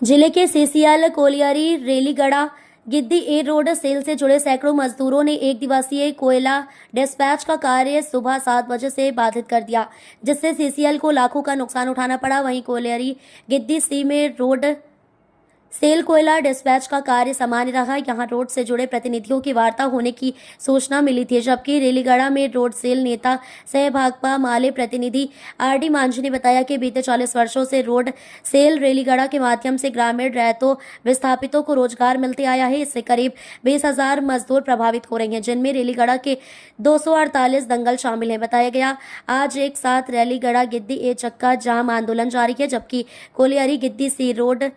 जिले के CCL colliery Religarha giddy ए road sale से जुड़े सैकड़ों मजदूरों ने एक दिवसीय कोयला डिस्पैच का कार्य सुबह 7 बजे से बाधित कर दिया, जिससे सीसीएल को लाखों का नुकसान उठाना पड़ा। वहीं कोलियारी गिद्दी सी में रोड सेल कोयला डिस्पैच का कार्य सामान्य रहा। यहां रोड से जुड़े प्रतिनिधियों की वार्ता होने की सूचना मिली थी, जबकि रेलीगढ़ा में रोड सेल नेता सह भाकपा माले प्रतिनिधि आरडी मांझी ने बताया कि बीते 40 वर्षों से रोड सेल रेलीगढ़ा के माध्यम से ग्रामीण रैयतों विस्थापितों को रोजगार मिलते आया है। इससे करीब 20,000 मजदूर प्रभावित हो रहे हैं, जिनमें रेलीगढ़ा के 248 दंगल शामिल हैं। बताया गया आज एक साथ रेलीगढ़ा गिद्दी ए चक्का जाम आंदोलन जारी है, जबकि कोलियारी गिद्दी सी रोड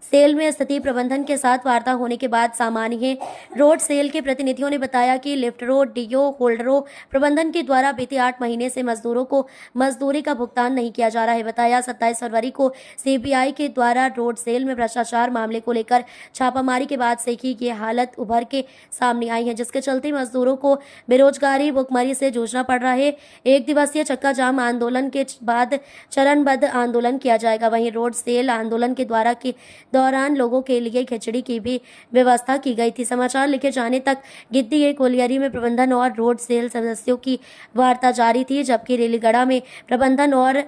सेल में स्थिति प्रबंधन के साथ वार्ता होने के बाद सामान्य है। रोड सेल के प्रतिनिधियों ने बताया कि लिफ्टरों, डीओ होल्डरों प्रबंधन के द्वारा बीते 8 महीने से मजदूरों को मजदूरी का भुगतान नहीं किया जा रहा है। बताया 27 फरवरी को सीबीआई के द्वारा रोड सेल में भ्रष्टाचार मामले को लेकर छापामारी के बाद से ही ये हालत उभर के सामने आई है, जिसके चलते मजदूरों को बेरोजगारी भुखमरी से जूझना पड़ रहा है। एक दिवसीय चक्का जाम आंदोलन के बाद चरणबद्ध आंदोलन किया जाएगा। वहीं रोड सेल आंदोलन के दौरान लोगों के लिए खिचड़ी की भी व्यवस्था की गई थी। समाचार लिखे जाने तक गिद्दी ए कोलियारी में प्रबंधन और रोड सेल सदस्यों की वार्ता जारी थी, जबकि रेलीगढ़ा में प्रबंधन और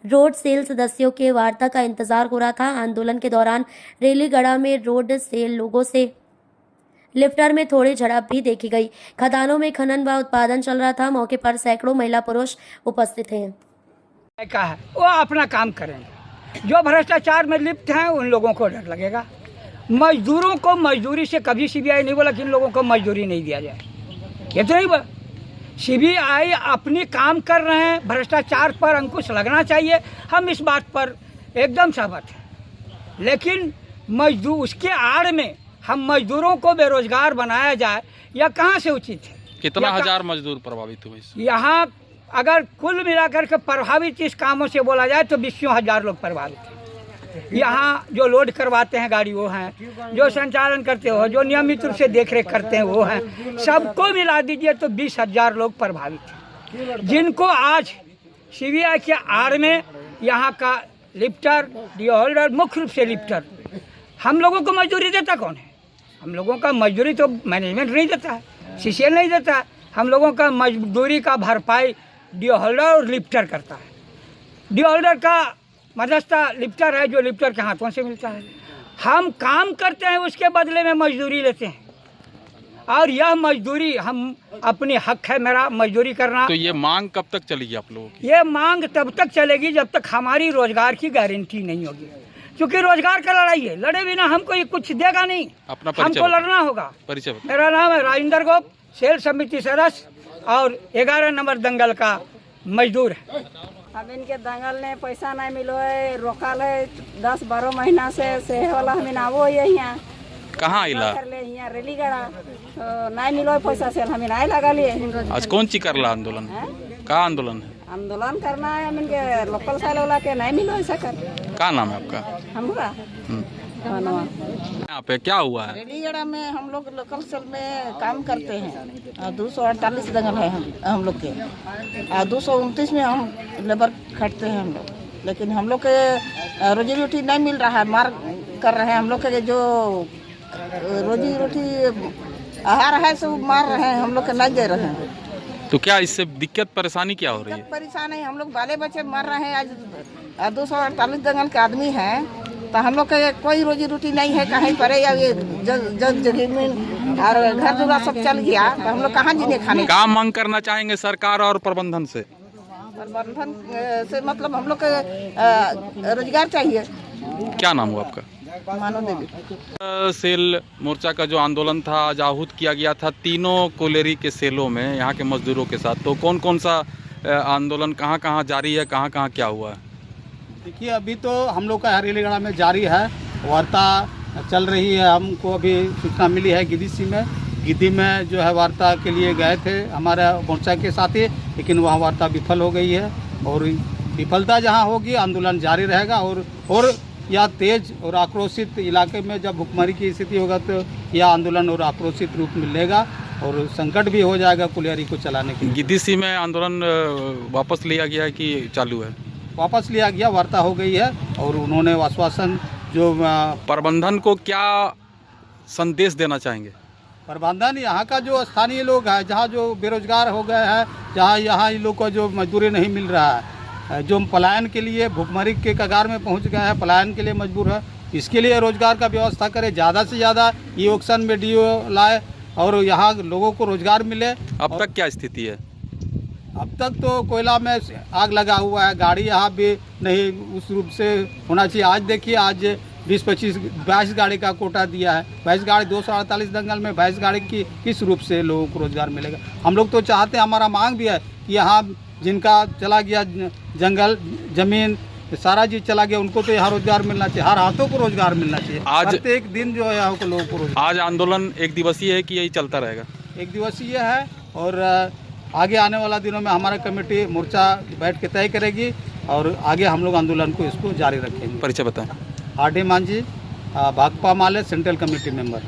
रोड सेल सदस्यों के वार्ता का इंतजार हो रहा था। आंदोलन के दौरान रेलीगढ़ा में रोड सेल लोगों से लिफ्टर में थोड़ी झड़प भी देखी गई। खदानों में खनन व उत्पादन चल रहा था। मौके पर सैकड़ों महिला पुरुष उपस्थित हैं। वो अपना काम करेंगे। जो भ्रष्टाचार में लिप्त हैं उन लोगों को डर लगेगा। मजदूरों को मजदूरी से कभी सीबीआई नहीं बोला कि इन लोगों को मजदूरी नहीं दिया जाए। ये तो नहीं बोला। सीबीआई अपनी काम कर रहे हैं, भ्रष्टाचार पर अंकुश लगना चाहिए, हम इस बात पर एकदम सहमत हैं। लेकिन मजदूर उसके आड़ में हम मजदूरों को बेरोजगार बनाया जाए, यह कहाँ से उचित है? कितना हजार मजदूर प्रभावित हुए? यहाँ अगर कुल मिलाकर के प्रभावित इस कामों से बोला जाए तो 20,000 लोग प्रभावित हैं। यहाँ जो लोड करवाते हैं गाड़ी वो हैं, जो संचालन करते हो, जो नियमित रूप से देखरेख करते हैं वो हैं, सबको मिला दीजिए तो 20,000 लोग प्रभावित हैं, जिनको आज सीबीआई के आड़ में यहाँ का लिफ्टर, डीओ होल्डर, मुख्य रूप से लिफ्टर, हम लोगों को मजदूरी देता कौन है? हम लोगों का मजदूरी तो मैनेजमेंट नहीं देता है, सीसीएल नहीं देता है। हम लोगों का मजदूरी का भरपाई डीओ होल्डर और लिफ्टर करता है। डीओ होल्डर का मदस्ता लिफ्टर है, जो लिफ्टर के हाथों से मिलता है। हम काम करते हैं, उसके बदले में मजदूरी लेते हैं, और यह मजदूरी हम अपनी हक है मेरा मजदूरी करना। तो ये मांग कब तक चलेगी आप लोगों की? ये मांग तब तक चलेगी जब तक हमारी रोजगार की गारंटी नहीं होगी, क्योंकि रोजगार का लड़ाई है। लड़े बिना हमको ये कुछ देगा नहीं, हमको लड़ना होगा। परिचय? मेरा नाम है राजेंद्र गोप, सेल समिति सदस्य और 11 नंबर दंगल का मजदूर है। अब इनके दंगल ने पैसा नहीं मिलो है, रोकल है 10-12 महीना से वाला हमें आवो यहाँ कहाँ इला यहाँ रेलीगढ़ा तो नहीं मिलो है पैसा से हमें नहीं लगा लिए। आज कौन ची करला आंदोलन? का आंदोलन है? आंदोलन करना है हम इनके लोकल साल वाला के नहीं मिलो ऐसा कर। का नाम है आपका? हमारा यहाँ पे क्या हुआ है? रेलीगढ़ा में हम लोग लोकल सेल में काम करते हैं। 248 दंगल है हम लोग के, 229 में हम लेबर खटते हैं हम लोग। लेकिन हम लोग के रोजी रोटी नहीं मिल रहा है, मार कर रहे हैं। हम लोग के जो रोजी रोटी आहार है सब मार रहे हैं, हम लोग के नहीं दे रहे हैं। तो क्या इससे दिक्कत परेशानी क्या हो रही है? परेशान है, हम लोग बाले बच्चे मर रहे हैं। आज 248 दंगल के आदमी हैं, तो हम लोग का कोई रोजी रोटी नहीं है कहीं पर, या ये जमीन और घर दुआर सब चल गया, तो हम लोग कहाँ जीने खाने? क्या मांग करना चाहेंगे सरकार और प्रबंधन से? प्रबंधन से मतलब हम लोग को रोजगार चाहिए। क्या नाम हुआ आपका? मानो देवी। सेल मोर्चा का जो आंदोलन था आज आहूत किया गया था तीनों कोलेरी के सेलों में यहाँ के मजदूरों के साथ, तो कौन कौन सा आंदोलन कहाँ कहाँ जारी है, कहाँ कहाँ क्या हुआ है? देखिए, अभी तो हम लोग का रेलीगढ़ा में जारी है, वार्ता चल रही है। हमको अभी सूचना मिली है गिद्दी में। गिद्दी में जो है वार्ता के लिए गए थे हमारे मोर्चा के साथी, लेकिन वहाँ वार्ता विफल हो गई है, और विफलता जहाँ होगी आंदोलन जारी रहेगा। और यह तेज और आक्रोशित इलाके में जब भुखमरी की स्थिति होगा तो यह आंदोलन और आक्रोशित रूप में लेगा, और संकट भी हो जाएगा कोलियारी को चलाने के लिए। गिद्दी सी में आंदोलन वापस लिया गया है कि चालू है? वापस लिया गया, वार्ता हो गई है, और उन्होंने आश्वासन जो प्रबंधन को क्या संदेश देना चाहेंगे? प्रबंधन यहाँ का जो स्थानीय लोग है, जहाँ जो बेरोजगार हो गए हैं, जहाँ यहाँ इन लोग को जो मजदूरी नहीं मिल रहा है, जो पलायन के लिए भुखमरी के कगार में पहुँच गए हैं, पलायन के लिए मजबूर है, इसके लिए रोजगार का व्यवस्था करे, ज़्यादा से ज़्यादा ई ऑक्शन में डीओ लाए और यहाँ लोगों को रोजगार मिले। अब तक क्या स्थिति है? अब तक तो कोयला में आग लगा हुआ है, गाड़ी यहाँ भी नहीं उस रूप से होना चाहिए। आज देखिए, आज 22 गाड़ी का कोटा दिया है, 22 गाड़ी 248 दंगल में 22 गाड़ी की किस रूप से लोगों को रोजगार मिलेगा? हम लोग तो चाहते हैं, हमारा मांग भी है कि यहाँ जिनका चला गया जंगल जमीन सारा चीज चला गया, उनको तो यहाँ रोजगार मिलना चाहिए, हर हाथों को रोजगार मिलना चाहिए। आज प्रत्येक दिन जो है यहाँ को लोगों को रोजगार। आज आंदोलन एक दिवसीय है कि यही चलता रहेगा? एक दिवसीय है और आगे आने वाला दिनों में हमारा कमेटी मोर्चा बैठ के तय करेगी और आगे हम लोग आंदोलन को इसको जारी रखेंगे। परिचय बताएं। आर डी मांझी, भाकपा माले, सेंट्रल कमेटी मेंबर।